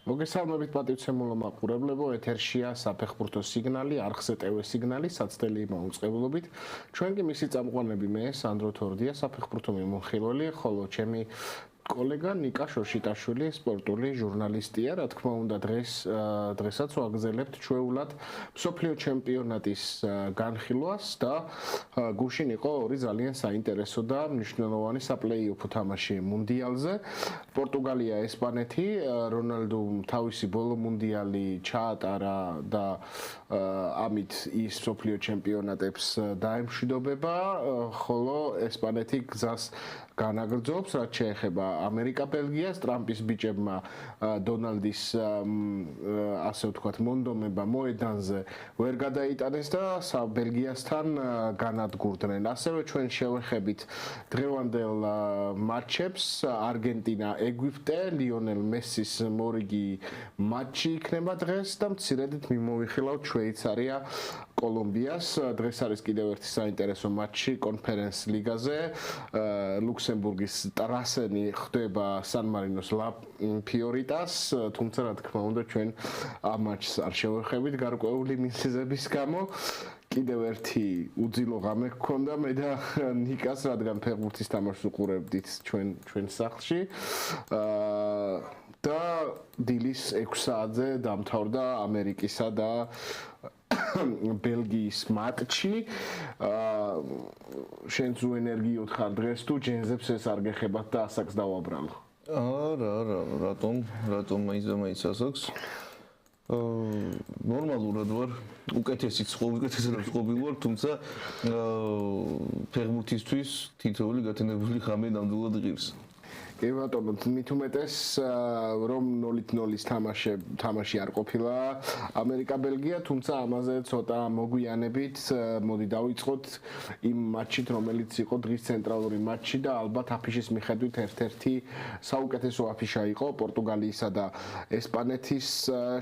მოგესალმებით პატივცემულო მაყურებლებო, ეთერშია საფეხბურთო სიგნალი, არხზე ტევ სიგნალი, საცდელი მაუწყებლობით. ჩვენ კი მისი წამყვანები მე, სანდრო თორდია, საფეხბურთო მიმოხილველი, ხოლო ჩემი კოლეგა ნიკა შოშიტაშვილი სპორტული ჟურნალისტია, რა თქმა უნდა დღესაც ვაგზელებთ ჩვეულად მსოფლიო ჩემპიონატის განხილვას და გუშინ იყო ორი ძალიან საინტერესო და მნიშვნელოვანი საპლეი-ოფ თამაში მუნდიალზე. პორტუგალია, ესპანეთი, რონალდომ თავისი ბოლო მუნდიალი ჩაატარა და ამით ის მსოფლიო ჩემპიონატებს დაემშვიდობება, ხოლო ესპანეთი გზას განაგრძობს, რაც შეეხება ამერიკა-ბელგიას, ტრამპის ბიჭებმა დონალდის ასე ვთქვათ მონდომება მოედანზე ვერ გადაიტანეს და ბელგიასთან განადგურდნენ. ასევე ჩვენ შევეხებით დღევანდელ მატჩებს არგენტინა, ეგვიპტე, ლიონელ მესის მორიგი მატჩი იქნება დღეს და მცირედით მიმოვიხილავთ შვეიცარია კოლუმბიას. დღეს არის კიდევ ერთი საინტერესო მატჩი კონფერენს ლიგაზე. ლუქსემბურგის ტრასენი ხდება სან მარინოს ლა ფიორიტას, თუმცა რა თქმა უნდა ჩვენ ამ მატჩს არ შევეხებით გარკვეული მიზეზების გამო. კიდევ ერთი უძილო ღამე გქონდა მე და ნიკას, რადგან ფეხბურთის თამაშს უყურებდით ჩვენ სახლში. და დილის 6 საათზე დამთავრდა ამერიკისა და ბელგიის მატჩი. შენც უენერგიოთ ხარ დღეს თუ ჯენზებს ეს არ გეხებათ და ასაკს დავაბრალო? არა, რატომ მაინც ასაკს? ნორმალურად ვარ, უკეთესად ვყოფილი ვარ, თუმცა ფეხბურთისთვის თითოეული გათენებული ღამე ნამდვილად ღირს. კი ბატონო, მით უმეტეს რომ 0-0-ის თამაში არ ყოფილა ამერიკა-ბელგია, თუმცა ამაზე ცოტა მოგვიანებით მოდი დავიწყოთ იმ მატჩით, რომელიც იყო დღის ცენტრალური მატჩი და ალბათ აფიშის მიხედვით ერთ-ერთი საუკეთესო აფიშა იყო პორტუგალიისა და ესპანეთის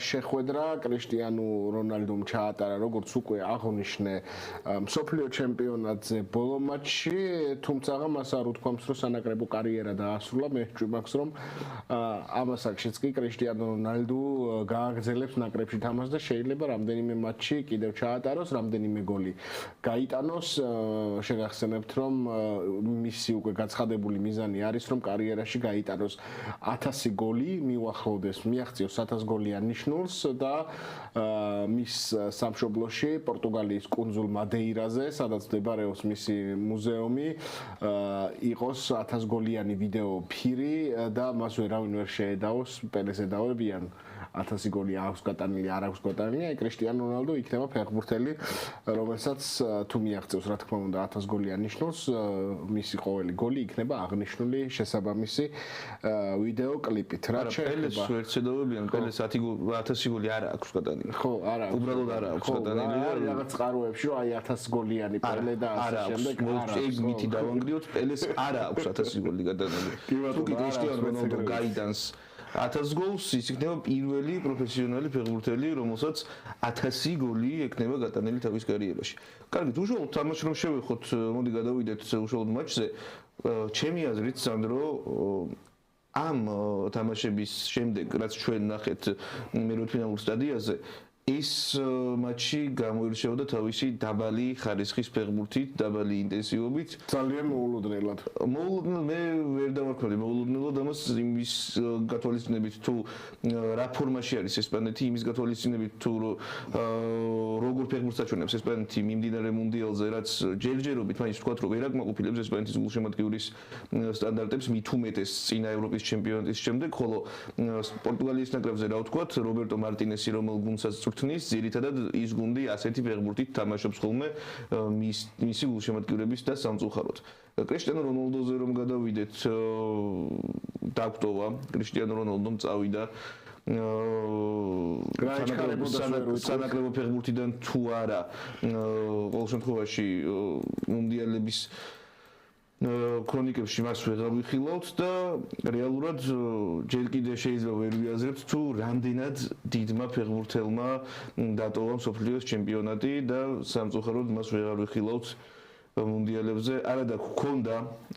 შეხვედრა. კრიშტიანო რონალდომ ჩაატარა, როგორც უკვე აღნიშნე, მსოფლიო ჩემპიონატზე ბოლო მატჩი, თუმცა მას არ უთქვამს, რომ სანაკრებო კარიერა დაასრულა. მე ვჭვიმაქს რომ ამას აქშიც კი კრიშტიანო რონალდო გააგრძელებს ნაკრებში თამაშს და შეიძლება რამდენიმე მატჩი კიდევ ჩაატაროს, რამდენიმე გოლი გაიტანოს. შეგახსენებთ რომ მისი უკვე გაცხადებული მიზანი არის რომ კარიერაში გაიტანოს 1000 გოლი, მიუახლოვდეს მიაღწიოს 1000 გოლიან ნიშნულს და მის სამშობლოში პორტუგალიის კუნძულ მადეირაზე, სადაც მდებარეობს მისი მუზეუმი, იყოს 1000 გოლიანი ვიდეო ფირი და მას ვერავინ ვერ შეედაოს, პელეს ედავებიან 1000 გოლი აქვს გატანილი, არ აქვს გატანილი. აი კრიშტიანო რონალდო იქნება ფეხბურთელი, რომელსაც თუ მიაღწევს რა თქმა უნდა 1000 გოლიან ნიშნულს, მისი ყოველი გოლი იქნება აღნიშნული შესაბამისი ვიდეო კლიპით. რა პელეს ვერ შეედავებიან, პელეს 1000 გოლი არ აქვს გატანილი. ხო, არა. უბრალოდ არ აქვს გატანილი და რაღაც წყაროებში რომ აი 1000 გოლიანი პელე და ასე შემდეგ არ აქვს. მითი დავანგრიოთ, პელეს არ აქვს 1000 გოლი გატანილი. თუ კი კრიშტიანო რონალდო გაიდანს 1000 გოლს, ის იქნება პირველი პროფესიონალი ფეხბურთელი, რომელსაც 1000 გოლი ექნება გატანილი თავის კარიერაში. კარგით, უშუალოდ თამაში რომ შევეხოთ, მოდი გადავიდეთ უშუალოდ მატჩზე. ჩემი აზრით, სანდრო, ამ თამაშების შემდეგ, რაც ჩვენ ნახეთ მერვედფინალურ სტადიაზე, ის მატჩი გამოირჩეოდა თავისი დაბალი ხარისხის ფეხბურთით, დაბალი ინტენსივობით, ძალიან მოულოდნელად. მე ვერ დავარქმევდი მოულოდნელად ამას იმის გათვალისწინებით თუ რა ფორმაში არის ესპანეთი, იმის გათვალისწინებით თუ როგორ ფეხბურთს აჩვენებს ესპანეთი მიმდინარე მუნდიალზე, რაც ჯერჯერობით მაინც ვთქვათ რომ ვერ აკმაყოფილებს ესპანეთის გულშემატკივრის სტანდარტებს, მით უმეტეს წინა ევროპის ჩემპიონატის შემდეგ, ხოლო პორტუგალიის ნაკრებზე რა ვთქვათ, რობერტო მარტინესი რომელ გუნდსაც წვრთნის, ძირითადად ის გუნდი ასეთი ფეხბურთით თამაშობს ხოლმე მისი გულშემატკივრების და სამწუხაროდ. კრიშტიანო რონალდოზე რომ გადავიდეთ, დაგვტოვა კრიშტიანო რონალდომ წავიდა სანაკრებო ფეხბურთიდან თუ არა, ყოველ შემთხვევაში მუნდიალების ქრონიკებში მას ვეღარ ვიხილავთ და რეალურად ჯერ კიდევ შეიძლება ვერ ვიაზრებთ თუ რამდენად დიდმა ფეხბურთელმა დატოვა მსოფლიოს ჩემპიონატი და სამწუხაროდ მას ვეღარ ვიხილავთ მუნდიალებზე არადა გქონდა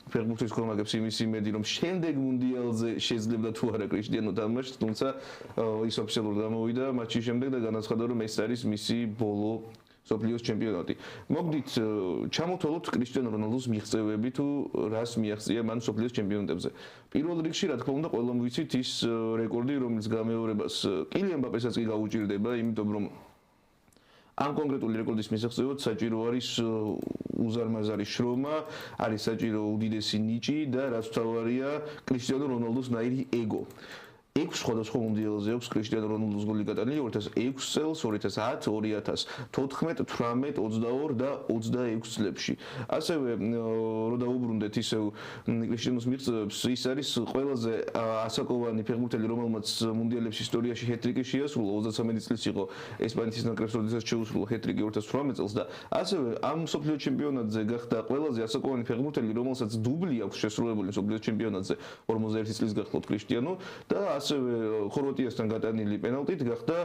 ფეხბურთის კომაგებს იმის იმედი რომ შემდეგ მუნდიალზე შეძლებდა თუ არა კრისტიანო თამაშს თუმცა ის ოფიციალურად გამოვიდა მატჩის შემდეგ და განაცხადა რომ ეს არის მისი ბოლო სოფლიოს ჩემპიონატი. მოგდით ჩამოთვალოთ კრისტიანო რონალდოს მიღწევები თუ რას მიაღწია მან სოფლიოს ჩემპიონატებზე. პირველ რიგში რა თქმა უნდა ყველამ ვიცით ის რეკორდი რომელიც გამეორებას კილიან მბაპესაც კი გაუჭირდება იმიტომ რომ ამ კონკრეტული რეკორდის მისაღწევად საჭირო არის უზარმაზარი შრომა, არის საჭირო უდიდესი ნიჭი და რაც თავარია კრისტიანო რონალდოს ნაირი ეგო. 6 სხვადასხვა მუნდიალზე აქვს კრისტიანო რონალდოს გოლი გატანილი 2006 წელს, 2010, 2014, 18, 22 და 26 წლებში. ასევე რო დაუბრუნდეთ ისევ კრისტიანოს მიღწევებს, ის არის ყველაზე ასაკოვანი ფეხბურთელი, რომელმაც მუნდიალების ისტორიაში ჰეტრიკი შეასრულა, 33 წლის იყო ესპანეთის ნაკრებს, როდესაც შეუსრულა ჰეტრიკი 2018 წელს და ასევე ამ მსოფლიო ჩემპიონატზე გახდა ყველაზე ასაკოვანი ფეხბურთელი, რომელსაც დუბლი აქვს შესრულებული მსოფლიო ჩემპიონატზე 41 წლის გახლავთ კრისტიანო და ასევე ხორვატიასთან გატანილი პენალტით გახდა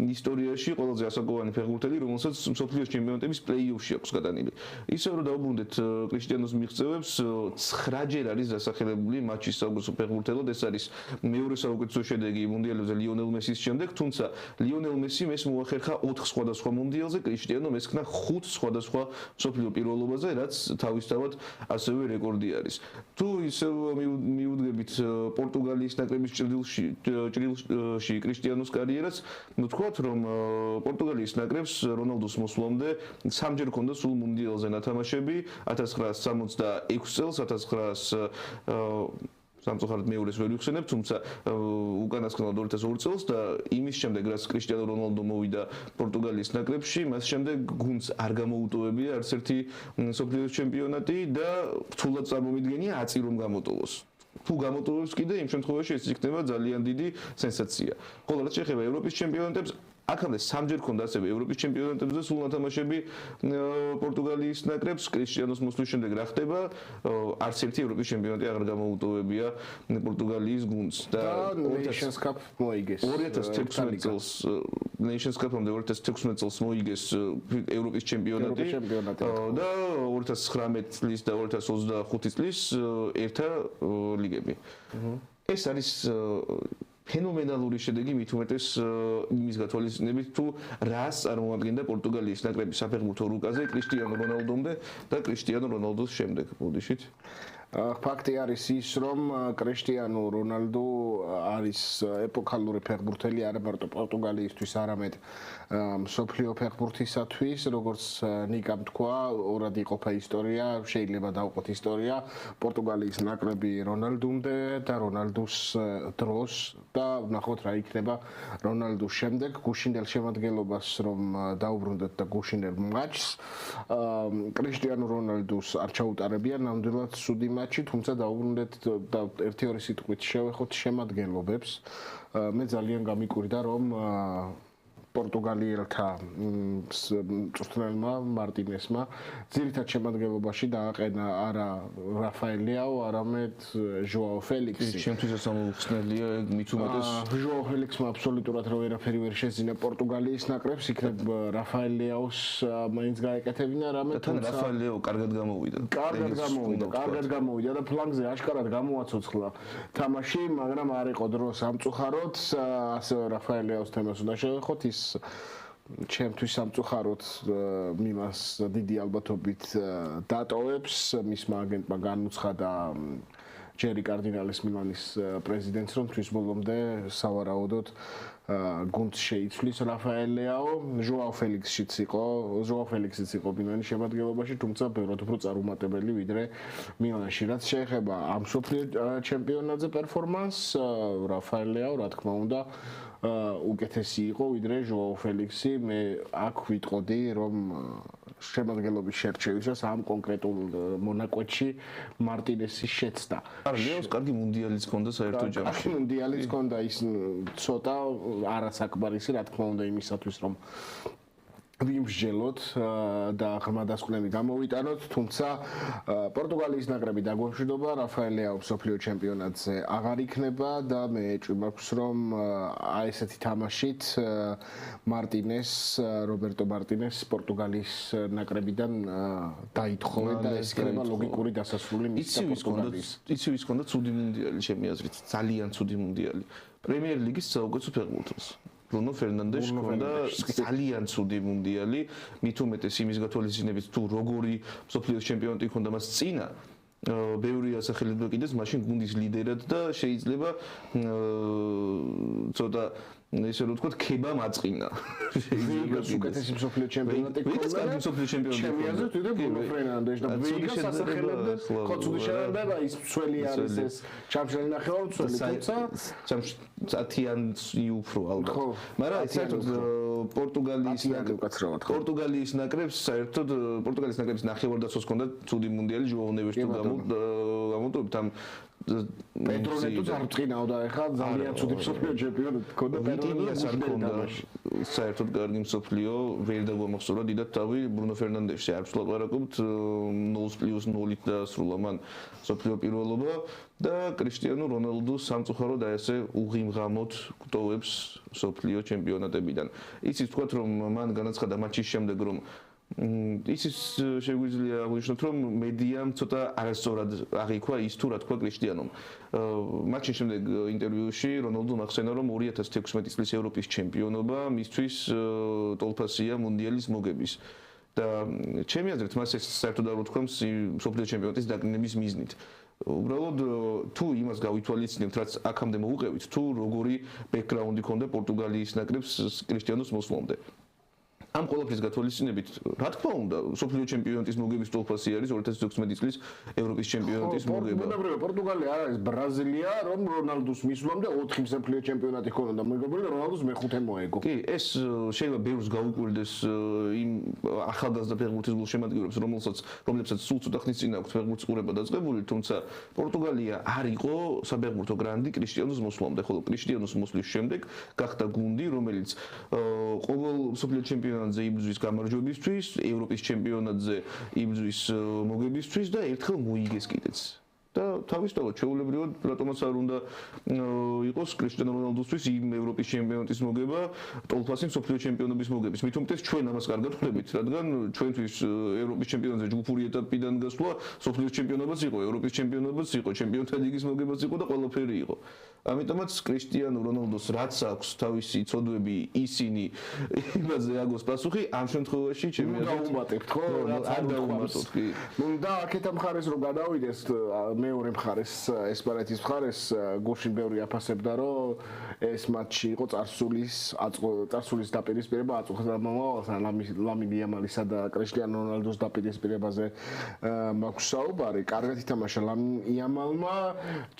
ისტორიაში ყველაზე ასაკოვანი ფეხბურთელი, რომელსაც მსოფლიოს ჩემპიონატების პლეი-ოფში აქვს გატანილი. ისევ რომ დაუბრუნდეთ კრისტიანოს მიღწევებს, 9-ჯერ არის დასახელებული მატჩის საუკეთესო ფეხბურთელად, ეს არის მეორე საუკეთესო შედეგი მუნდიალებზე ლიონელ მესის შემდეგ, თუმცა ლიონელ მესიმ ეს მოახერხა 4 სხვადასხვა მუნდიალზე, კრისტიანომ ესქნა 5 სხვადასხვა მსოფლიო პირველობაზე, რაც თავისთავად ასევე რეკორდი არის. თუ ისევ მიუდგებით პორტუგალიის ნაკრების ჭრილში კრისტიანოს კარიერას, ვთქვათ რომ პორტუგალიის ნაკრებს რონალდოს მოსვლამდე 3-ჯერ ჰქონდა სულ მუნდიალზე ნათამაშები 1966 წელს 1900 მეორეს ვერ ვიხსენებ, თუმცა უკანასკნელად 2002 წელს და იმის შემდეგ რაც კრისტიანო რონალდო მოვიდა პორტუგალიის ნაკრებში, მას შემდეგ გუნდს არ გამოუტოვებია არც ერთი მსოფლიოს ჩემპიონატი და რთულად წარმომიდგენია აწი რომ გამოტოვოს. თუ გამოტოვებს კიდე იმ შემთხვევაში ეს იქნება ძალიან დიდი სენსაცია. ხოლო რაც შეეხება ევროპის ჩემპიონატებს, აქამდე 3-ჯერ ჰქონდა ასევე ევროპის ჩემპიონატებზე სულ ნათამაშები პორტუგალიის ნაკრებს, კრისტიანოს მოსვლის შემდეგ რა ხდება? არც ერთი ევროპის ჩემპიონატი აღარ გამოუტოვებია პორტუგალიის გუნდს და Nations Cup მოიგეს 2016 წელს Nations Cup-ამდე 2016 წელს მოიგეს ევროპის ჩემპიონატი და 2019 წლის და 2025 წლის ერთა ლიგები. ეს არის ფენომენალური შედეგი მით უმეტეს იმის გათვალისწინებით თუ რას წარმოადგენდა პორტუგალიის ნაკრების საფეხბურთო რუკაზე კრისტიანო რონალდომდე და კრისტიანო რონალდოს შემდეგ. მოდიშით. ფაქტი არის ის, რომ კრისტიანო რონალდო არის ეპოქალური ფეხბურთელი არა მარტო პორტუგალიისთვის, არამედ მსოფლიო ფეხბურთისათვის, როგორც ნიკამ თქვა, ორად იყოფა ისტორია, შეიძლება დავყოთ ისტორია პორტუგალიის ნაკრები რონალდომდე და რონალდოს დროს და ნახოთ რა იქნება რონალდოს შემდეგ გუშინდელ შემადგენლობას რომ დაუბრუნდეთ და გუშინდელ მატჩს კრისტიანო რონალდოს არ ჩაუტარებიან ნამდვილად სუდი მატჩი, თუმცა დაუბრუნდეთ და 1-2 სიტყვით შევეხოთ შემადგენლობებს. მე ძალიან გამიკვირდა რომ პორტუგალიელთა მწვრთნელმა მარტინესმა ძირითად შემადგენლობაში დააყენა არა რაფაელ ლიაო, არამედ ჟოაო ფელიქსი. შემთხვევით ამოუხსნელია მით უმეტეს ჟოაო ფელიქსმა აბსოლუტურად ვერაფერი ვერ შეძინა პორტუგალიის ნაკრებს, იქნებ რაფაელ ლიაოს მაინც გაეკეთებინა, რამე თუმცა რაფაელ ლიაო კარგად გამოვიდა. კარგად გამოვიდა და ფლანგზე აშკარად გამოაცოცხლა თამაში, მაგრამ არ იყო დრო სამწუხაროდ, ასევე რაფაელ ლიაოს თემას უნდა შევეხოთ. ის ჩემთვის სამწუხაროდ მიმას დიდი ალბათობით დატოვებს, მისმა აგენტმა განუცხადა ჯერი კარდინალის მილანის პრეზიდენტს, რომ თვის ბოლომდე სავარაუდოდ გუნდს შეიცვლის რაფაელ ლიაო, ჟოაო ფელიქსიც იყო მილანის შემადგენლობაში, თუმცა ბევრად უფრო წარუმატებელი ვიდრე მილანში. რაც შეეხება ამ მსოფლიო ჩემპიონატზე პერფორმანსს, რაფაელ ლიაო, რა თქმა უნდა, უკეთესი იყო ვიდრე ჟოაო ფელიქსი. მე აქ ვიტყოდი რომ შემადგენლობის შერჩევისას ამ კონკრეტულ მონაკვეთში მარტინესის შეცდა. ლიაოს კარგი მუნდიალიც ჰქონდა საერთო ჯამში. მუნდიალიც ჰქონდა ის ცოტა არასაკმარისი, რა თქმა უნდა იმისათვის რომ ვიმსჯელოთ და ღრმა დასკვნები გამოვიტანოთ, თუმცა პორტუგალიის ნაკრები დაგვემშვიდობა, რაფაელ ლეაო მსოფლიო ჩემპიონატზე აღარ იქნება და მე ეჭვი მაქვს, რომ აი ესეთი თამაშით რობერტო მარტინეს პორტუგალიის ნაკრებიდან დაითხოვე და ეს იქნება ლოგიკური დასასრული მის პორტუგალიის. იცი ვის ქონდა ცუდი მუნდიალი ჩემი აზრით, ძალიან ცუდი მუნდიალი. პრემიერ ლიგის საუკეთესო ფეხბურთელს. ბრუნო ფერნანდეში ქონდა ძალიან ცუდი მუნდიალი, მით უმეტეს იმის გათვალისწინებით თუ როგორი მსოფლიოს ჩემპიონატი ქონდა მას წინა ბევრი ასახელება კიდეც მაშინ გუნდის ლიდერად და შეიძლება ცოტა ისე რომ ვთქვათ ქება მაწყინა შეიძლება უკეთესი მსოფლიო ჩემპიონატი ქონდა უკეთესი მსოფლიო ჩემპიონატი ჩემი აზრით ვიდრე ბრუნო ფერნანდეში და ვიგას ასახელებდა ხოცუდი შეერდება ის მცველი არის ეს ჩამშელი ნახევარმცველი თუმცა ათიან უფრო ალბათ მაგრამ საერთოდ პორტუგალიის ნაკრებს საერთოდ პორტუგალიის ნაკრების ნახევარდაცვას ჰქონდა ცუდი მუნდიალი ჟოაო ნევეს თუ გამოტოვებთ ამ პედრო ნეტოც არ წინაოდა ეხლა ძალიან ცუდი მსოფლიო ჩემპიონი ჰქონდა პედროს არ ჰქონდა საერთოდ კარგი მსოფლიო ვერ დაგვამახსოვრა დიდად თავი ბრუნო ფერნანდეში არ ვსვლაპარაკობთ 0+0-ით დაასრულა მან მსოფლიო პირველობა და კრისტიანო რონალდუ სამწუხაროდ აი ესე უღიმღამოდ გტოვებს მსოფლიო ჩემპიონატებიდან იცით ვთქვათ რომ მან განაცხადა მატჩის შემდეგ რომ ისიც შეგვიძლია აღვნიშნოთ რომ მედიამ ცოტა არასწორად აღიქვა ის თუ რა თქვა კრისტიანომ მატჩის შემდეგ ინტერვიუში რონალდუ ახსენა რომ 2016 წლის ევროპის ჩემპიონობა მისთვის ტოლფასია მუნდიალის მოგების და ჩემი აზრით მას ეს საერთოდ არ უთქვამს მსოფლიო ჩემპიონატის დაკნინების მიზნით უბრალოდ თუ იმას გავითვალისწინებთ რაც აქამდე მოუყევით თუ როგორი ბექგრაუნდი ჰქონდა პორტუგალიის ნაკრებს კრისტიანოს მოსვლამდე ამ ყოველფრის გათვალისწინებით, რა თქმა უნდა, მსოფლიო ჩემპიონატის მოგების ტოლფასი არის 2016 წლის ევროპის ჩემპიონატის მოგება. პორტუგალია არის ბრაზილია, რომ რონალდუს მისვლამდე 4 მსოფლიო ჩემპიონატი ჰქონდა და მეგობრებო რონალდუს მეხუთე მოეგო. კი, ეს შეიძლება ბევრს გაუკვირდეს იმ ახალგაზრდა ფეხბურთის გულშემატკივრებს, რომლებსაც სულ ცოტა ხნის წინ აქვს ფეხბურთის ყურება დაწყებული, თუმცა პორტუგალია არ იყო საფეხბურთო გრანდი კრისტიანოს მოსვლამდე, ხოლო კრისტიანოს მოსვლის შემდეგ გახდა გუნდი, რომელიც ყოველ მსოფლიო ჩემპიონატზე იბრძვის გამარჯვებისთვის, ევროპის ჩემპიონატზე იბრძვის მოგებისთვის და ერთხელ მოიგეს კიდეც. და თავისთავად ჩვეულებრივად რატომაც არ უნდა იყოს კრისტიანო რონალდუსთვის იმ ევროპის ჩემპიონატის მოგება, ტოლფასი მსოფლიო ჩემპიონობის მოგების. მით უმეტეს ჩვენ ამას კარგად ვხვდებით, რადგან ჩვენთვის ევროპის ჩემპიონატზე ჯგუფური ეტაპიდან გასვლა მსოფლიოს ჩემპიონობაც იყო, ევროპის ჩემპიონობაც იყო, ჩემპიონთა ლიგის მოგებაც იყო და ყველაფერი იყო. ამიტომაც კრისტიანო რონალდუს რაც აქვს თავისი ცოდვები ისინი იმაზე აგოს პასუხი ამ შემთხვევაში ჩემი აზრით დაუმატებთ ხო რაც არ დაუმატოთ კი ნუ და აქეთა მხარეს რომ გადავიდეს მეორე მხარეს ესპანეთის მხარეს გუშინ ბევრი აფასებდა რომ ეს მატჩი იყო წარსულის დაპირისპირება აწუხდა მომავალს ლამინ იამალისა და კრისტიანო რონალდუს დაპირისპირებაზე მაქვს საუბარი კარგად ითამაშა ლამინ იამალმა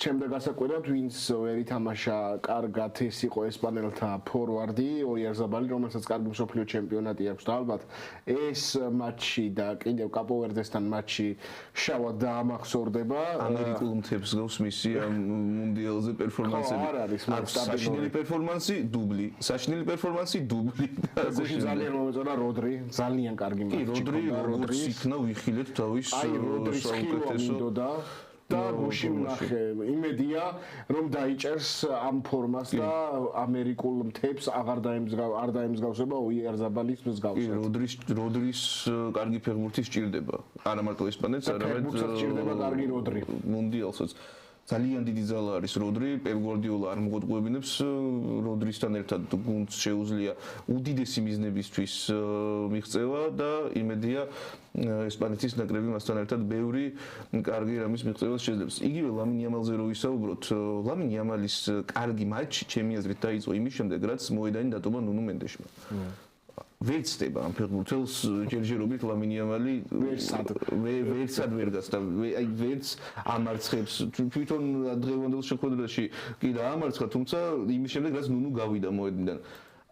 ჩემდა გასაკვირად ვინც ვერ ითამაშა კარგად ეს იყო ესპანელთა ფორვარდი ოიარზაბალი რომელსაც კარგი მსოფლიო ჩემპიონატი აქვს და ალბათ ეს მატჩი და კიდევ კაპოვერდესთან მატჩი შავად დაამახსოვრდება ამერიკულ მთებს გავს მისი ამ მუნდიალზე პერფორმანსები არ არის საშინელი პერფორმანსი დუბლი საშინელი პერფორმანსი დუბლი ძალიან მომეწონა როდრი ძალიან კარგი მატჩი როდრი იქნა ვიხილეთ თავის საუკეთესო და გუშინ ნახე იმედია რომ დაიჭერს ამ ფორმას და ამერიკულ მთებს აღარ დაემსგავსება ოიარზაბალის მსგავსად. როდრის კარგი ფეხბურთი სჭირდება. არა მარტო ესპანეთს, არამედ მუნდიალსაც. ძალიან დიდი ძალა არის როდრი, პეპ გვარდიოლა არ მოგვეტყუებინებს როდრისთან ერთად გუნდს შეუძლია უდიდესი მიზნებისთვის მიღწევა და იმედია ესპანეთის ნაკრები მასთან ერთად ბევრი კარგი რამის მიღწევას შეძლებს. იგივე ლამინ იამალზე რო ვისაუბროთ, ლამინ იამალის კარგი მატჩი ჩემი აზრით დაიწყო იმის შემდეგ, რაც მოედანი დატოვა ნუნუ მენდეშმა. ვერ ცდება ამ ფეხბურთელს ჯერჯერობით ლამინ იამალი ვერცად ვერ გასდა აი ვერც ამარცხებს თვითონ დღევანდელ შეხვედრაში კი დაამარცხა თუმცა იმის შემდეგ რაც ნუნუ გავიდა მოედნიდან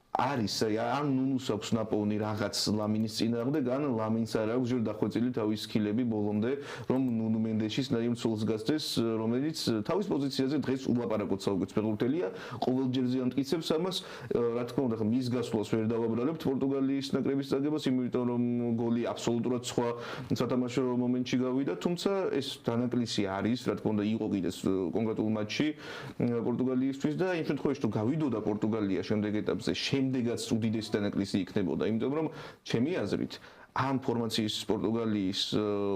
არის ან ნუნუს აქვს ნაპოვნი რაღაც ლამინის წინააღმდეგ, ან ლამინს არ აქვს ჯერ დახვეწილი თავის სკილები ბოლომდე, რომ ნუნუ მენდეშის ნაიმცულს გასცეს, რომელიც თავის პოზიციაზე დღეს ულაპარაკოთ საუბრობს ფეხბურთელია, ყოველჯერზე ამტკიცებს ამას, რა თქმა უნდა, მის გასვლას ვერ დავაბრალებთ პორტუგალიის ნაკრების წაგებას, იმიტომ რომ გოლი აბსოლუტურად სხვა სათამაშო მომენტში გავიდა, თუმცა ეს დანაკლისი არის, რა თქმა უნდა, იყო კიდეც კონკრეტულ მატჩში პორტუგალიისთვის და იმ შემთხვევაში თუ გავიდოდა პორტუგალია შემდეგ ეტაპზე, შემდეგაც უდიდესი დანაკლისი იქნებოდა, იმიტომ რომ ჩემი აზრით ამ ფორმაციის პორტუგალიის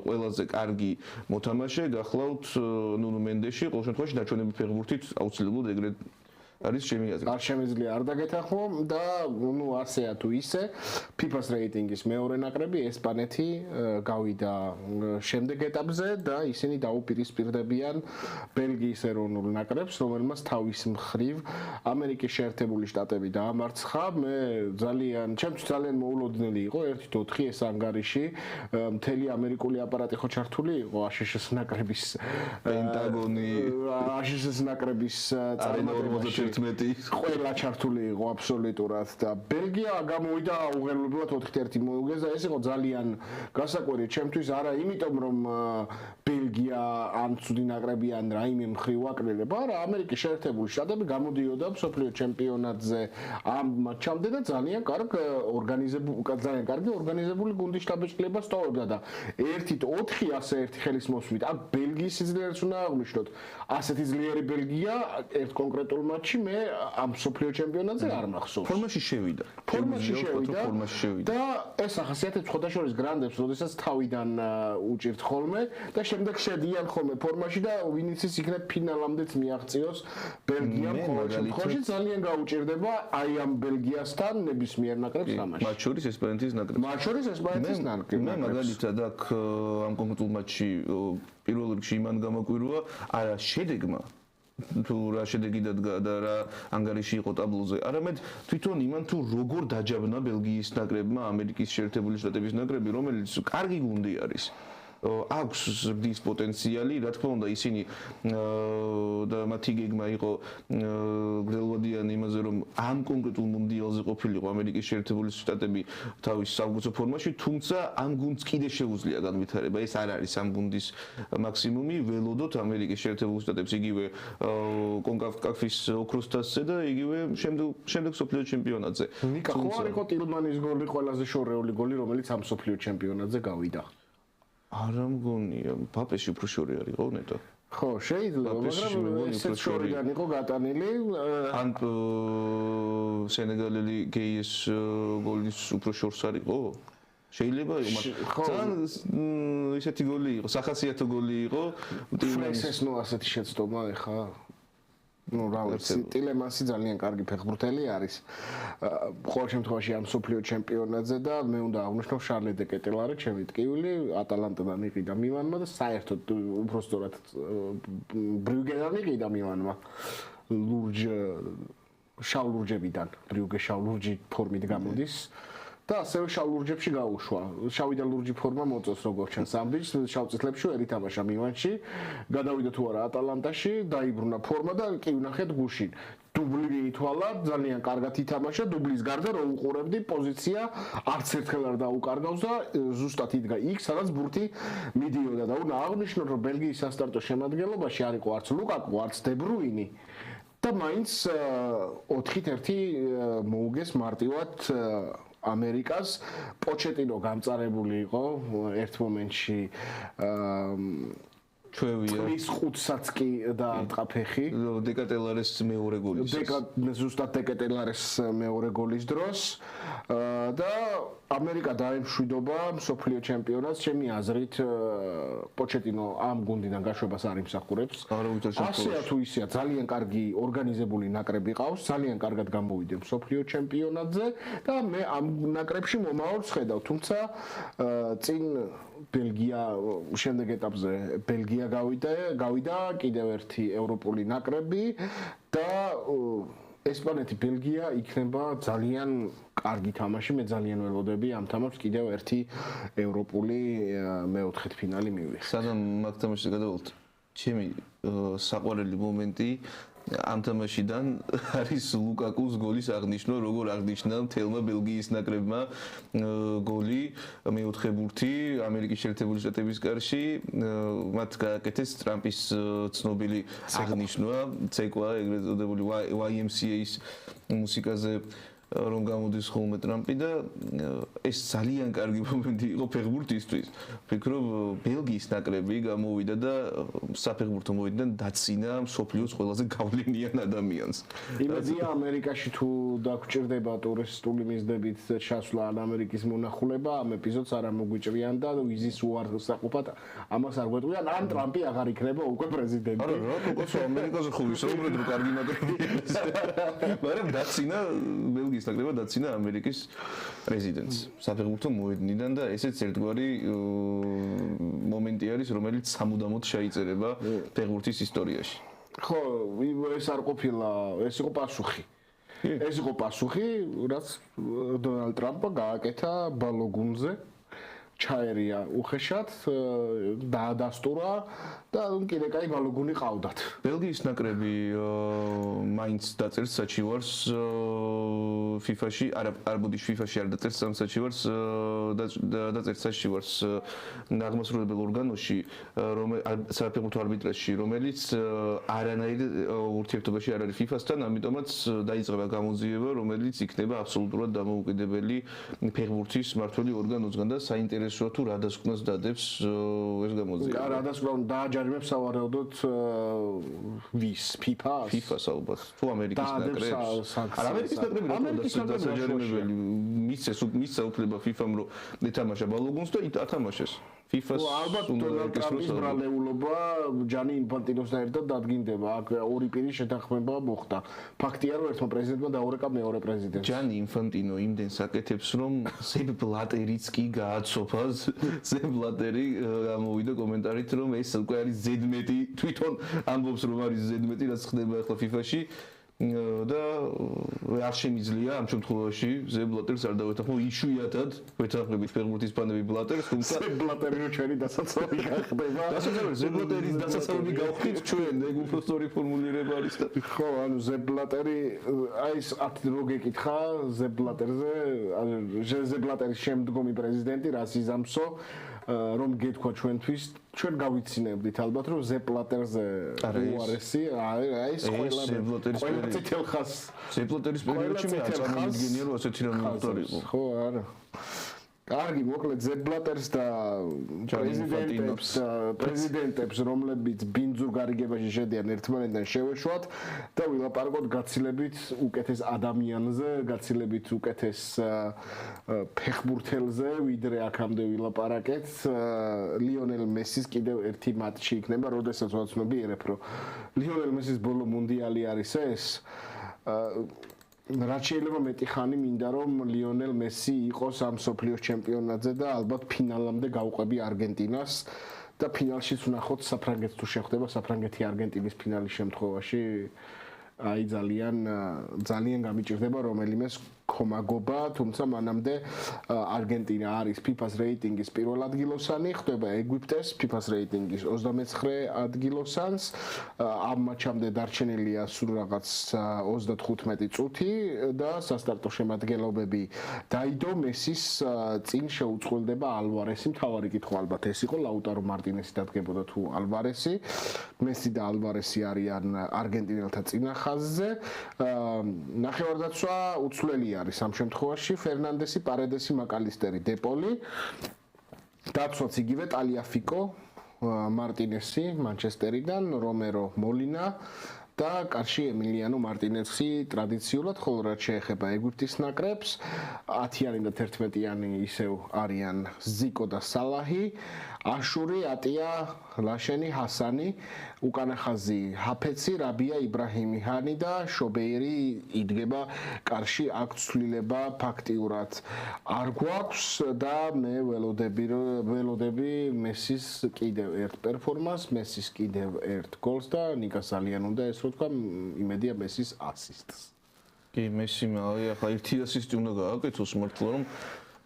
ყველაზე კარგი მოთამაშე გახლავთ ნუნუ მენდეში, ყოველ შემთხვევაში დაჩვენები ფეხბურთით აუცილებლად ეგრეთ არის ჩემი აზრით. არ შემიძლია არ დაგეთანხმო და ნუ ასეა თუ ისე FIFA-ს რეიტინგის მეორე ნაკრები ესპანეთი გავიდა შემდეგ ეტაპზე და ისინი დაუპირისპირდებიან ბელგიის ეროვნულ ნაკრებს, რომელმაც თავის მხრივ ამერიკის შეერთებული შტატები დაამარცხა. მე ჩემთვის ძალიან მოულოდნელი იყო 1-4 ეს ანგარიში, მთელი ამერიკული აპარატი ხო ჩართული იყო ASS-ის ნაკრების პენტაგონი, ASS-ის ნაკრების წარმატებაში ყველა ჩართული იყო აბსოლუტურად და ბელგია გამოვიდა უღელებლად 4-1 მოუგეს და ეს იყო ძალიან გასაკვირი ჩემთვის არა იმიტომ რომ ბელგია ან ცუდი ნაკრები ან რაიმე მხრივ აკრილება, არა ამერიკის შეერთებული შტატები გამოდიოდა მსოფლიო ჩემპიონატზე ამ მატჩამდე და ძალიან კარგი ორგანიზებული გუნდის შტაბ-ბიჭდილება სტოვებდა და 1-4 ასე ერთი ხელის მოსვლით აქ ბელგიის სიძლიერეც უნდა აღვნიშნოთ. ასეთი ძლიერი ბელგია ერთ კონკრეტულ მატჩში მე ამ მსოფლიო ჩემპიონატზე არ მახსოვს. ფორმაში შევიდა. და ეს ახასიათებს ხოდაშორის გრანდებს, როდესაც თავიდან უჭირთ ხოლმე და შემდეგ შედიან ხოლმე ფორმაში და ვინც ის იქნებ ფინალამდეც მიაღწიოს ბელგიამ ყოველ შემთხვევაში ძალიან გაუჭირდება აი ამ ბელგიასთან ნებისმიერ ნაკრებს თამაში. მათ შორის ესპანეთის ნაკრები. მე მაგალითად აქ ამ კონკრეტულ მატჩში პირველ რიგში იმან გამოკვირვა არა შედეგმა თუ რა შედეგი დადგა და რა ანგარიში იყო ტაბლოზე. არამედ თვითონ იმან თუ როგორ დაჯაბნა ბელგიის ნაკრებმა ამერიკის შეერთებული შტატების ნაკრები, რომელიც კარგი გუნდი არის. აქვს ზრდის პოტენციალი, რა თქმა უნდა ისინი და მათი გეგმა იყო გრძელვადიანი იმაზე რომ ამ კონკრეტულ მუნდიალზე ყოფილიყო ამერიკის შეერთებული შტატები თავის საუკეთესო ფორმაში, თუმცა ამ გუნდს კიდე შეუძლია განვითარება. ეს არ არის ამ გუნდის მაქსიმუმი, ველოდოთ ამერიკის შეერთებულ შტატებს იგივე კონკაკაფის ოქროს თასზე და იგივე შემდეგ სოფლიო ჩემპიონატზე. ნიკა ხო არ იყო ტილმანის გოლი ყველაზე შორეული გოლი, რომელიც ამ სოფლიო ჩემპიონატზე გავიდა? არა მგონია, პაპეში უფრო შორი არ იყო ნეტო. ხო, შეიძლება, მაგრამ ესეც შორიდან იყო გატანილი. ან სენეგალელი გეის გოლის უფრო შორს არ იყო? შეიძლება იყო, მაგრამ ისეთი გოლი იყო, სახასიათო გოლი იყო. ეს ნუ ასეთი შეცდომა ეხა ну, რა ვიცი, ტილემანსი ძალიან კარგი ფეხბურთელი არის. ყოველ შემთხვევაში ამ სოფლიო ჩემპიონატზე და მე უნდა აღვნიშნო შარლ დე კეტელარი, ჩემი ტკივილი, ატალანტიდან იყიდა მილანმა და საერთოდ უბრალოდ ბრიუგენიდან იყიდა მილანმა. შავ ლურჯებიდან, ბრიუგე შავ ლურჯი ფორმით გამოდის. და ასევე შავ ლურჯებში გაუშვა. შავიდან ლურჯი ფორმა მოწევს როგორც ჩანს ამბიჯს, შავ წითლებში ვერ ითამაშა მილანში, გადავიდა თუ არა ატალანტაში, დაიბრუნა ფორმა და კი ვნახეთ გუშინ. დუბლი მიითვალა, ძალიან კარგად ითამაშა, დუბლის გარდა რო უყურებდი პოზიცია არც ერთხელ არ დაუკარგავს და ზუსტად იდგა იქ, სადაც ბურთი მიდიოდა და უნდა აღვნიშნოთ, რომ ბელგიის სასტარტო შემადგენლობაში არ იყო არც ლუკაკუ, არც დე ბრუინი. და მაინც 4-1 მოუგეს მარტივად ამერიკას. პოჩეტინო გამწარებული იყო ერთ მომენტში ჩვევია. ის 5-საც კი დაარტყა ფეხი. დეკატელარეს მეორე გოლის. ზუსტად დეკატელარეს მეორე გოლის დროს და ამერიკა დაემშვიდობა მსოფლიო ჩემპიონატს. ჩემი აზრით პოჩეტინო ამ გუნდიდან გაშვებას არ იმსახურებს. ასეა თუ ისეა, ძალიან კარგი ორგანიზებული ნაკრები ყავს, ძალიან კარგად გამოვიდა მსოფლიო ჩემპიონატზე და მე ამ ნაკრებში მომავალს ხედავ, თუმცა წინ ბელგია შემდეგ ეტაპზე ბელგია გავიდა კიდევ ერთი ევროპული ნაკრები და ესპანეთი ბელგია იქნება ძალიან კარგი თამაში. მე ძალიან ველოდები ამ თამაშს კიდევ ერთი ევროპული მეოთხედფინალი მივიღეთ. სანამ მაგ თამაშზე გადავალთ, ჩემი საყვარელი მომენტი ამ თამაშიდან არის ლუკაკუს გოლის აღნიშვნა, როგორ აღნიშნა მთელმა ბელგიის ნაკრებმა გოლი მეოთხე ბურთი ამერიკის შეერთებული შტატების კარში, მათ გააკეთეს ტრამპის ცნობილი აღნიშვნა, ცეკვა, ეგრეთ წოდებული YMCA-ის მუსიკაზე რომ გამოდის ხოლმე ტრამპი და ეს ძალიან კარგი მომენტი იყო ფეხბურთისთვის. ვფიქრობ, ბელგიის ნაკრები გამოვიდა და საფეხბურთო მოედნიდან დაცინა მსოფლიოს ყველაზე გავლენიან ადამიანს. იმედია ამერიკაში თუ დაგჭირდება ტურისტული მიზნებით ჩასვლა ან ამერიკის მონახულება, ამ ეპიზოდს არ მოგვიჭრიან და ვიზის უარსაყოფად ამას არ გვეტყვიან, ან ტრამპი აღარ იქნება უკვე პრეზიდენტი. არა, რა თქო, ამერიკაზე ხო ვისაუბრეთ, რომ კარგი ნაკრები. მაგრამ დაცინა ბელგიის ნაკრება დაცინა ამერიკის პრეზიდენტს საფეხბურთო მოედნიდან და ესეც ერთგვარი მომენტი არის, რომელიც სამუდამოდ შეიწერება ფეხბურთის ისტორიაში. ხო, ეს არ ყოფილა, ეს იყო პასუხი. ეს იყო პასუხი, რაც დონალდ ტრამპმა გააკეთა ბალოგუნზე. ჩაერია უხეშად, დაადასტურა და კიდე კაი ბალოგუნი ყავდათ. ბელგიის ნაკრები მაინც დაწერს საჩივარს FIFA-ში, არ მოდის FIFA-ში არ დაწერს სამ საჩივარს, დაწერს საჩივარს აღმასრულებელ ორგანოში, საფეხბურთო არბიტრაჟში, რომელიც არანაირ ურთიერთობაში არ არის FIFA-სთან, ამიტომაც დაიწყება გამოძიება, რომელიც იქნება აბსოლუტურად დამოუკიდებელი ფეხბურთის მმართველი ორგანოსგან და საინტერესოა თუ რა დასკვნას დადებს ეს გამოძიება. რა დასკვნა დააჯარიმებს სავარაუდოდ ვის FIFA-ს? FIFA-ს ალბათ. თუ ამერიკის ნაკრებს. არა ამერიკის ნაკრები რა დასაჯარიმებელი მისცა უფლება FIFA-მ რომ ეთამაშა ბალოგუნს და ათამაშეს. FIFA-ს ალბათ დონალდ ტრამპის ბრალეულობა ჯანი ინფანტინოსთან ერთად დადგინდება. აქ ორი პირის შეთანხმება მოხდა. ფაქტია რომ ერთმა პრეზიდენტმა დაურეკა მეორე პრეზიდენტს. ჯანი ინფანტინო იმდენს აკეთებს რომ ზებ ბლატერიც კი გააცოფა. ზებ ბლატერი გამოვიდა კომენტარით რომ ეს უკვე არის ზედმეტი თვითონ ამბობს რომ არის ზედმეტი რაც ხდება ახლა FIFA-ში და არ შემიძლია ამ შემთხვევაში ზებ ბლატერს არ დავეთანხმო იშვიათად ვეთანხმებით ფეხბურთის ფანები ბლატერს თუმცა ზებ ბლატერი რო ჩვენი დასაცავი გახდება დასაცავი ზებ ბლატერის დასაცავი გავხდით ჩვენ ეგ უფრო სწორი ფორმულირება არის და ხო ანუ ზებ ბლატერი აი ეს რო გეკითხა ზებ ბლატერზე ზებ ბლატერის შემდგომი პრეზიდენტი რასიზამსო რომ გეთქვა ჩვენთვის ჩვენ გავიცინებდით ალბათ რომ ზებ ბლატერზე უარესი აი ეს ყველა წითელ ხაზს ზებ ბლატერის პერიოდში მე არ წარმოვიდგენია რომ ასეთი რამე მოხდარიყო ხო არა კარგი მოკლედ ზებ ბლატერს და პრეზიდენტებს რომლებიც ბინძურ გარიგებაში შედიან ერთმანეთთან შევეშვათ და ვილაპარაკოთ გაცილებით უკეთეს ადამიანზე გაცილებით უკეთეს ფეხბურთელზე ვიდრე აქამდე ვილაპარაკეთ ლიონელ მესის კიდევ ერთი მატჩი იქნება როდესაც ვაცნობიერებ რომ ლიონელ მესის ბოლო მუნდიალი არის ეს რაც შეიძლება მეტი ხანი მინდა რომ ლიონელ მესი იყოს ამ სოფლიოს ჩემპიონატზე და ალბათ ფინალამდე გავყვები არგენტინას და ფინალშიც ვნახოთ საფრანგეთს თუ შეხვდება საფრანგეთი არგენტინის ფინალის შემთხვევაში აი ძალიან გამიჭირდება რომელიმეს კომაგობა, თუმცა მანამდე არგენტინა არის FIFA-ს რეიტინგის პირველ ადგილოსანი, ხდება ეგვიპტეს FIFA-ს რეიტინგის 29 ადგილოსანს. ამ მატჩამდე დარჩენილია სულ რაღაც 35 წუთი და სასტარტო შემადგენლობები დაიდო მესის წინ შეუწყვილდება ალვარესი. მთავარი კითხვა ალბათ ეს იყო ლაუტარო მარტინესი დადგებოდა თუ ალვარესი. მესი და ალვარესი არიან არგენტინელთა წინა ხაზზე. ნახევარდაცვა უცვლელი არის ამ შემთხვევაში ფერნანდესი, პარედესი, მაკალისტერი, დეპოლი. დაცვაც იგივე ტალიაფიკო, მარტინესი, მანჩესტერიდან, რომერო, მოლინა და კარში ემილიანო მარტინესი ტრადიციულად, ხოლო რაც შეეხება ეგვიპტის ნაკრებს, 10-იანი და 11-იანი ისევ არიან ზიკო და სალაჰი, აშური, ატია, ლაშენი, ჰასანი, უკანა ხაზი ჰაფეცი, რაბია, იბრაჰიმი, ჰანი და შობეირი იდგება კარში აქ ცვლილება ფაქტიურად არ გვაქვს და მე ველოდები მესის კიდევ ერთ პერფორმანსს, მესის კიდევ ერთ გოლს და ნიკას ძალიან უნდა ეს რო თქვა იმედია მესის ასისტს. კი, მესიმ ახლა ერთი ასისტი უნდა გააკეთოს მართლა რომ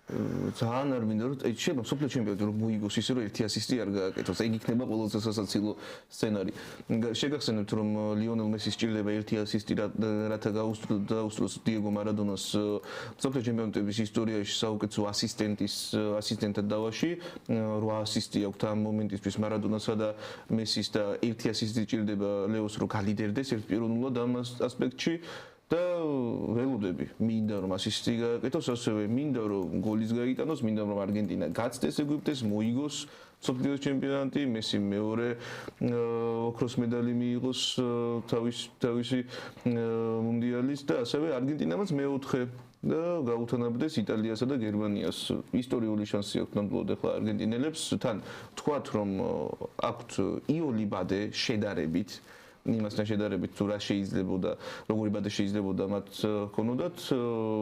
ძალიან არ მინდა რომ შეიძლება სოფლიო ჩემპიონატი რომ მოიგოს ისე რომ ერთი ასისტი არ გააკეთოს. ეგ იქნება ყველაზე სასაცილო სცენარი. შეგახსენებთ რომ ლიონელ მესის სჭირდება ერთი ასისტი რათა გაუსწროს დიეგო მარადონას სოფლიო ჩემპიონატების ისტორიაში საუკეთესო ასისტენტად დავაში 8 ასისტი აქვს ამ მომენტისთვის მარადონასა და მესის და ერთი ასისტი სჭირდება ლეოს რომ გალიდერდეს ერთპიროვნულად ამ ასპექტში. და ველოდები მინდა რომ ასისტი გააკეთოს, ასევე მინდა რომ გოლის გაიტანოს, მინდა რომ არგენტინა გაცდეს ეგვიპტეს, მოიგოს სოფლიოს ჩემპიონატი, მესი მეორე ოქროს медаლი მიიღოს თავისი მუნდიალის და ასევე არგენტინამაც მეოთხე და გაუთანაბრდეს იტალიასა და გერმანიას. ისტორიული შანსი აქვს ნამდვილად ახლა არგენტინელებს, თან თქვათ რომ აქვთ იოლიბადე შედარებით იმასთან შედარებით თუ რა შეიძლებოდა, როგორი ბადე შეიძლებოდა მათ ქონოდათ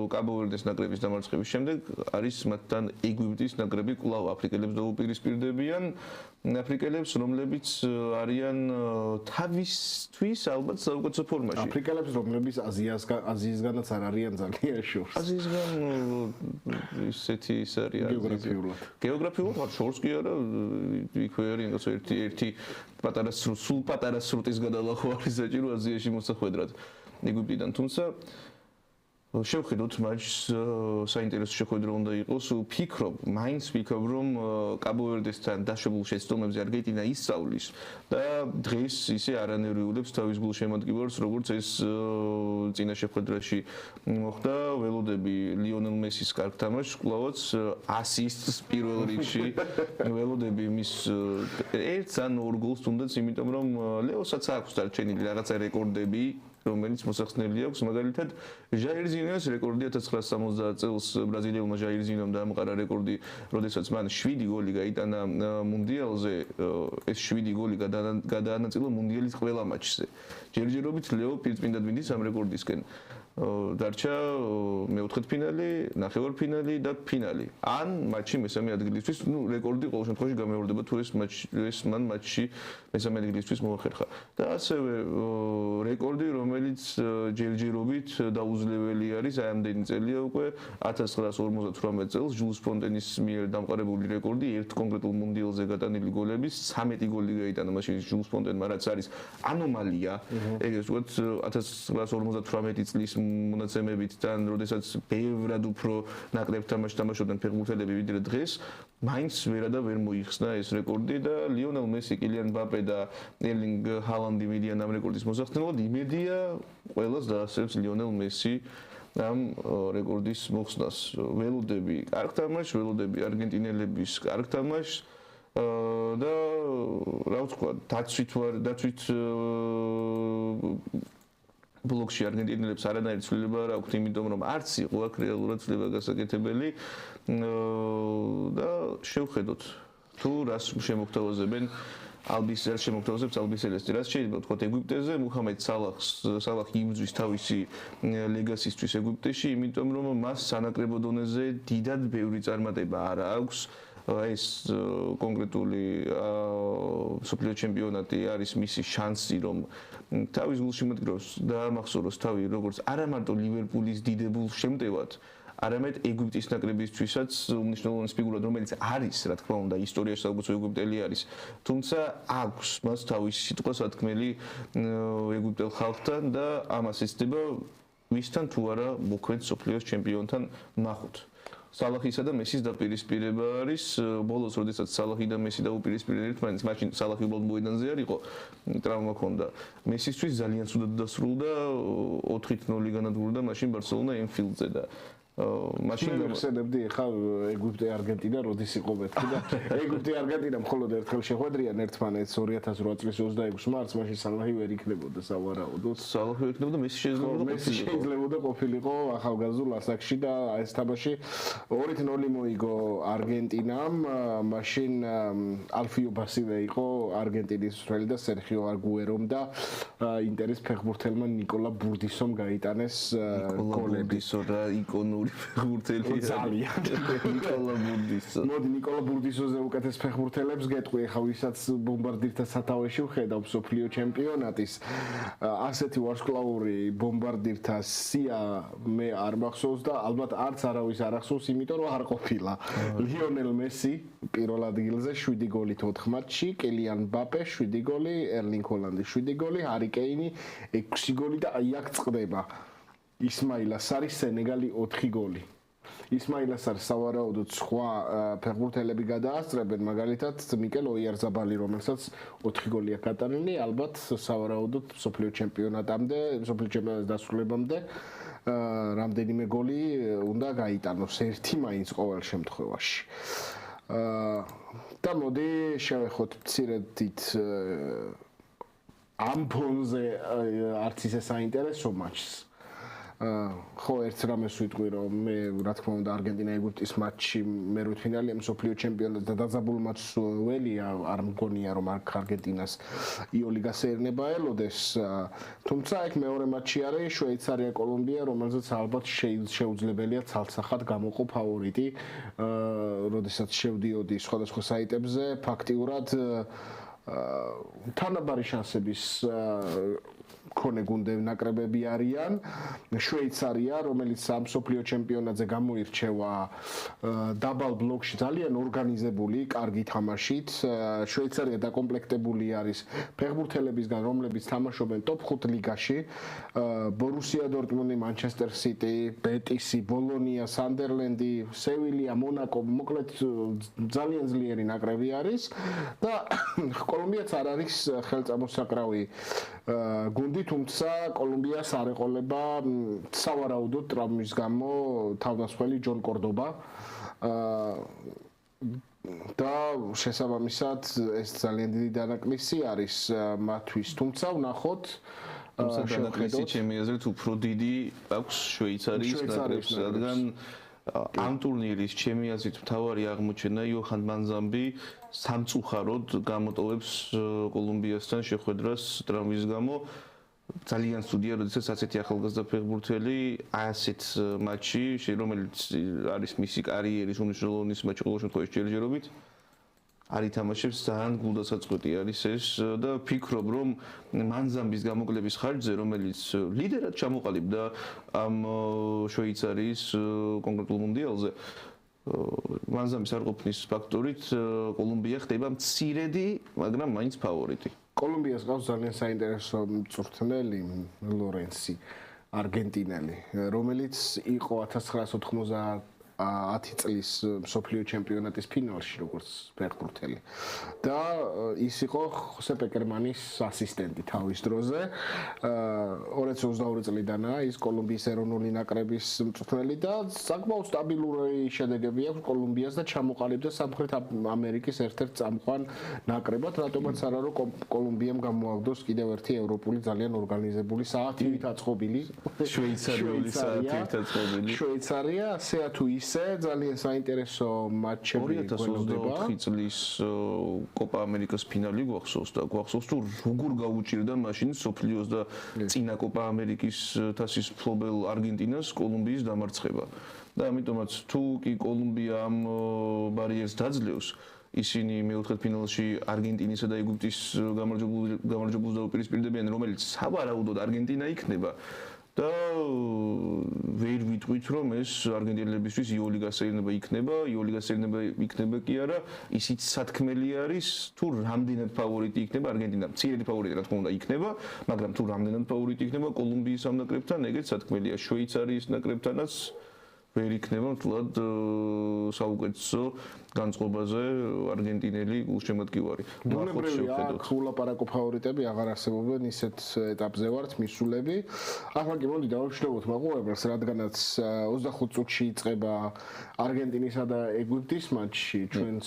კაბო-ვერდეს ნაკრების დამარცხების შემდეგ არის მათთან ეგვიპტის ნაკრები კვლავ აფრიკელებს დაუპირისპირდებიან, აფრიკელებს რომლებიც არიან თავისთვის ალბათ საუკეთესო ფორმაში. აფრიკელებს რომლებიც აზიისგანაც არ არიან ძალიან შორს. აზიისგან ისეთი ის არის გეოგრაფიულად მათ შორს კი არა, იქვე არის ერთი პატარა სრუტის გადალახვა არის საჭირო აზიაში მოსახვედრად ეგვიპტიდან, თუმცა შევხედოთ მაჩს საინტერესო შეხვედრა უნდა იყოს. მაინც ვფიქრობ რომ კაბო-ვერდესთან დაშვებულ შეცდომებზე არგენტინა ისწავლის და დღეს ისე არანერვიულებს თავის გულშემატკივარს, როგორც ეს წინა შეხვედრაში მოხდა. ველოდები ლიონელ მესის კარგ თამაშს, კვლავაც ასისტს პირველ რიგში. ველოდები მის ერთს ან ორ გოლს თუნდაც, იმიტომ რომ ლეოსაც აქვს დარჩენილი რაღაცა რეკორდები რომელიც მოსახსნელი აქვს, მაგალითად ჟაირ ზინიოს რეკორდი 1970 წელს ბრაზილიელმა ჟაირ ზინიომ დაამყარა რეკორდი, როდესაც მან 7 გოლი გაიტანა მუნდიალზე, ეს 7 გოლი გადაანაწილა მუნდიალის ყველა მატჩზე. ჯერჯერობით ლეო პირწმინდად მიდის ამ რეკორდისკენ. დარჩა მეოთხედფინალი, ნახევარფინალი და ფინალი. ან მატჩი მესამე ადგილისთვის, რეკორდი ყოველ შემთხვევაში გამეორდება თუ ეს მან მატჩში მესამე ადგილისთვის მოახერხა. და ასევე რეკორდი, რომელიც ჯერჯერობით დაუძლეველი არის, აი ამდენი წელია უკვე 1958 წელს ჟულს ფონტენის მიერ დამყარებული რეკორდი ერთ კონკრეტულ მუნდიალზე გატანილი გოლების 13 გოლი გაიტანა მაშინ ჟულს ფონტენმა, რაც არის ანომალია. ეგრეთ ვთქვათ 1958 წლის მონაცემებიდან, როდესაც ბევრად უფრო ნაკლებ თამაშს თამაშობდნენ ფეხბურთელები ვიდრე დღეს, მაინც ვერადა ვერ მოიხსნა ეს რეკორდი და ლიონელ მესი, კილიან მბაპე და ერლინგ ჰალანდი მიდიან ამ რეკორდის მოსახსნელად. იმედია ყველას დაასწრებს ლიონელ მესი ამ რეკორდის მოხსნას. ველოდები კარგ თამაშს, ველოდები არგენტინელების კარგ თამაშს და რა ვთქვა, დაცვით ბლოკში არგენტინელებს არანაირი ცვლილება არ აქვთ, იმიტომ რომ არც იყო აქ რეალურად ცვლილება გასაკეთებელი და შევხედოთ თუ რას შემოგთავაზებენ შემოგთავაზებს ალბისელესტი. რაც შეიძლება ვთქვათ ეგვიპტეზე, მუჰამედ სალახი იბრძვის თავისი ლეგასისთვის ეგვიპტეში, იმიტომ რომ მას სანაკრებო დონეზე დიდად ბევრი წარმატება არ აქვს. ეს კონკრეტული სოფლიო ჩემპიონატი არის მისი შანსი, რომ თავის გულშემატკივრებს დაამახსოვროს თავი როგორც არა მარტო ლივერპულის დიდებულ შემტევად, არამედ ეგვიპტის ნაკრებისთვისაც უმნიშვნელოვანეს ფიგურად, რომელიც არის, რა თქმა უნდა, ისტორიაში საუკეთესო ეგვიპტელი არის, თუმცა აქვს მას თავისი სიტყვა სათქმელი ეგვიპტელ ხალხთან და ამას ეცდება ვისთან თუ არა მოქმედ სოფლიოს ჩემპიონთან ნახოთ. სალახისა და მესის დაპირისპირება არის ბოლოს, როდესაც სალახი და მესი დაუპირისპირდნენ ერთმანეთს, მაშინ სალახი უბრალოდ მოედანზე არ იყო, ტრავმა ჰქონდა. მესისთვის ძალიან ცუდად დასრულდა, 4-0 განადგურდა მაშინ ბარსელონა ენფილდზე და მაშინ ხსენებდი ხა ეგვიპტე არგენტინა როდის იყო მეთქი და ეგვიპტე არგენტინა მხოლოდ ერთხელ შეხვედრიან ერთმანეთს 2008 წლის 26 მარტს, მაშინ სალახი ვერ იქნებოდა სავარაუდოდ. სალახი ვერ იქნებოდა, მესი შეიძლება ყოფილიყო ახალგაზრდულ ასაკში და ეს თამაში 2-0 მოიგო არგენტინამ, მაშინ ალფიო ბასილე იყო არგენტინის მცველი და სერხიო აგუერომ და ინტერის ფეხბურთელმა ნიკოლა ბურდისომ გაიტანეს გოლები. იკონური ურთულესობრივი ფეხბურთელი ძალიან ნიკოლა ბურდისო. მოდი ნიკოლა ბურდისოზე უკეთეს ფეხბურთელებს გეტყვი, ახლა ვისაც ბომბარდირთა სათავეში ვხედავ მსოფლიო ჩემპიონატის ასეთი ვარსკვლავური ბომბარდირთა სია მე არ მახსოვს და ალბათ არც არავის არ ახსოვს, იმიტომ რომ არ ყოფილა. ლიონელ მესი პირველ ადგილზე 7 გოლით 4 მატჩში, კელიან მბაპე 7 გოლი, ერლინგ ჰოლანდი 7 გოლი, ჰარი კეინი 6 გოლი და აი აქ წყდება ისმაილა სარის სენეგალი 4 გოლი. ისმაილა სარის სავარაუდოდ სხვა ფეხბურთელები გადაასწრებენ, მაგალითად მიკელ ოიარზაბალი, რომელსაც 4 გოლი აქვს გატანილი, ალბათ სავარაუდოდ მსოფლიო ჩემპიონატამდე, მსოფლიო ჩემპიონატის დასრულებამდე რამდენიმე გოლი უნდა გაიტანოს, ერთი მაინც ყოველ შემთხვევაში. და მოდი შევეხოთ მცირედით ამ ფონზე არც ისე საინტერესო მატჩს. ხო, ერთ რამეს ვიტყვი, რომ მე რა თქმა უნდა არგენტინა-ეგვიპტის მატჩი მერვედფინალია მსოფლიო ჩემპიონატს და დაძაბულ მატჩს ველია, არ მგონია რომ აქ არგენტინას იოლი გასეირნება ელოდეს. თუმცა აქ მეორე მატჩი არის შვეიცარია-კოლუმბია, რომელზეც ალბათ შეუძლებელია ცალსახად გამოყო ფავორიტი, როდესაც შევდიოდი სხვადასხვა საიტებზე, ფაქტიურად თანაბარი შანსების მქონე გუნდები ნაკრებები არიან. შვეიცარია, რომელიც მსოფლიო ჩემპიონატზე გამოირჩევა დაბალ ბლოკში ძალიან ორგანიზებული, კარგი თამაშით. შვეიცარია დაკომპლექტებული არის ფეხბურთელებისგან, რომლებიც თამაშობენ ტოპ 5 ლიგაში. ბორუსია დორტმუნდი, მანჩესტერ სიტი, ბეტისი, ბოლონია, სანდერლენდი, სევილია, მონაკო, მოკლედ ძალიან ძლიერი ნაკრები არის და კოლუმბიაც არ არის ხელწამოსაკრავი გუნდი, თუმცა კოლუმბიას არ ეყოლება სავარაუდოდ ტრაუმის გამო თავდამსხმელი ჯონ კორდობა და შესაბამისად ეს ძალიან დიდი დანაკლისი არის მათთვის, თუმცა ვნახოთ დანაკლისი ჩემი აზრით უფრო დიდი აქვს შვეიცარიის ნაკრებს, რადგან ამ ტურნირის ჩემი აზრით მთავარი აღმოჩენა იოჰან მანზამბი სამწუხაროდ გამოტოვებს კოლუმბიასთან შეხვედრას ტრაუმის გამო. ძალიან სტუდია, როდესაც ასეთი ახალგაზრდა ფეხბურთელი ასეთ მატჩში, რომელიც არის მისი კარიერის უმნიშვნელოვანესი მატჩი ყოველ შემთხვევაში ჯერჯერობით, არ ითამაშებს, ძალიან გულდასაწყვეტი არის ეს და ვფიქრობ, რომ მანზამბის გამოკლების ხარჯზე, რომელიც ლიდერად ჩამოყალიბდა ამ შვეიცარიის კონკრეტულ მუნდიალზე, მანზამბის არ ყოფნის ფაქტორით კოლუმბია ხდება მცირედი, მაგრამ მაინც ფავორიტი. კოლუმბიას ყავს ძალიან საინტერესო მწვრთნელი ლორენსი, არგენტინელი, რომელიც იყო 1990 წლის მსოფლიო ჩემპიონატის ფინალში როგორც ფეხბურთელი და ის იყო ხოსე პეკერმანის ასისტენტი თავის დროზე. 2022 წლიდანაა ის კოლუმბიის ეროვნული ნაკრების მწვრთნელი და საკმაოდ სტაბილური შედეგები აქვს კოლუმბიას და ჩამოყალიბდა სამხრეთ ამერიკის ერთ-ერთ წამყვან ნაკრებად, რატომაც არა რომ კოლუმბიამ გამოაგდოს კიდევ ერთი ევროპული ძალიან ორგანიზებული საათივით აწყობილი შვეიცარია, ასეა თუ ისე ძალიან საინტერესო მატჩები გველოდება. 2024 წლის კოპა ამერიკას ფინალი გვახსოვს და გვახსოვს თუ როგორ გაუჭირდა მაშინ სოფლიოს და წინა კოპა ამერიკის თასის მფლობელ არგენტინას კოლუმბიის დამარცხება. და ამიტომაც თუ კი კოლუმბია ამ ბარიერს დაძლევს, ისინი მეოთხედფინალში არგენტინისა და ეგვიპტის გამარჯვებულს დაუპირისპირდებიან, რომელიც სავარაუდოდ არგენტინა იქნება. და ვერ ვიტყვით რომ ეს არგენტინელებისთვის იოლი გასეირნება იქნება კი არა, ისიც სათქმელი არის თუ რამდენად ფავორიტი იქნება არგენტინა. მცირედი ფავორიტი რა თქმა უნდა იქნება, მაგრამ თუ რამდენად ფავორიტი იქნება კოლუმბიის ამ ნაკრებთან, ეგეც სათქმელია. შვეიცარიის ნაკრებთანაც ვერ იქნება მთლად საუკეთესო განწყობაზე არგენტინელი გულშემატკივარი. ბუნებრივია, აქ ულაპარაკო ფავორიტები აღარ არსებობენ, ისეთ ეტაპზე ვართ მისულები. ახლა კი მოდი დავშნევოთ მაყურებელს, რადგანაც 25 წუთში იწყება არგენტინისა და ეგვიპტის მატჩი, ჩვენც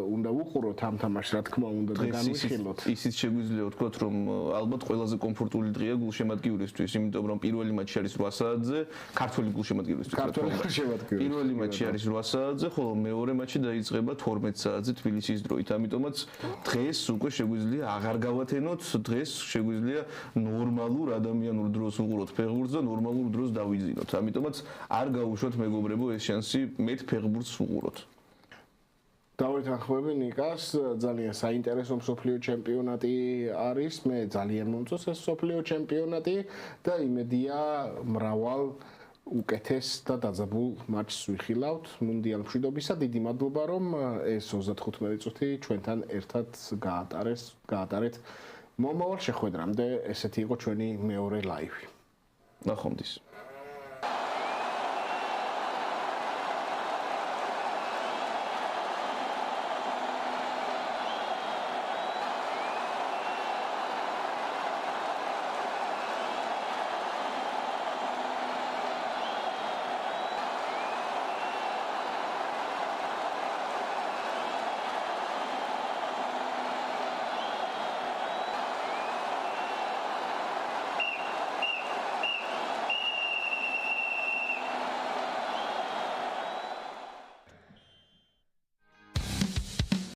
უნდა ვუყუროთ ამ თამაშს, რა თქმა უნდა და განვიხილოთ. ისიც შეგვიძლია ვთქვათ, რომ ალბათ ყველაზე კომფორტული დღეა გულშემატკივრისთვის, იმიტომ რომ პირველი მატჩი არის 8 საათზე, ქართული გულშემატკივრისთვის. ქართული გულშემატკივრი. პირველი მატჩი არის 8 საათზე, ხოლო მეორე მატჩი დაიწყება 12 საათზე თბილისის დროით. ამიტომაც დღეს უკვე შეგვიძლია აღარ გავათენოთ, დღეს შეგვიძლია ნორმალურ ადამიანურ დროს უყუროთ ფეხბურთს და ნორმალურ დროს დავიძინოთ. ამიტომაც არ გაუშვათ მეგობრებო ეს შანსი მეტ ფეხბურთს უყუროთ. დავეთანხმები ნიკას, ძალიან საინტერესო მსოფლიო ჩემპიონატი არის, მე ძალიან მომწონს ეს მსოფლიო ჩემპიონატი და იმედია მრავალ უკეთეს და დაძაბულ მატჩს ვიხილავთ მუნდიალ მშვიდობისა. დიდი მადლობა რომ ეს 35 წუთი ჩვენთან ერთად გაატარეთ. მომავალ შეხვედრამდე ესეთი იყო ჩვენი მეორე ლაივი. ნახვამდის.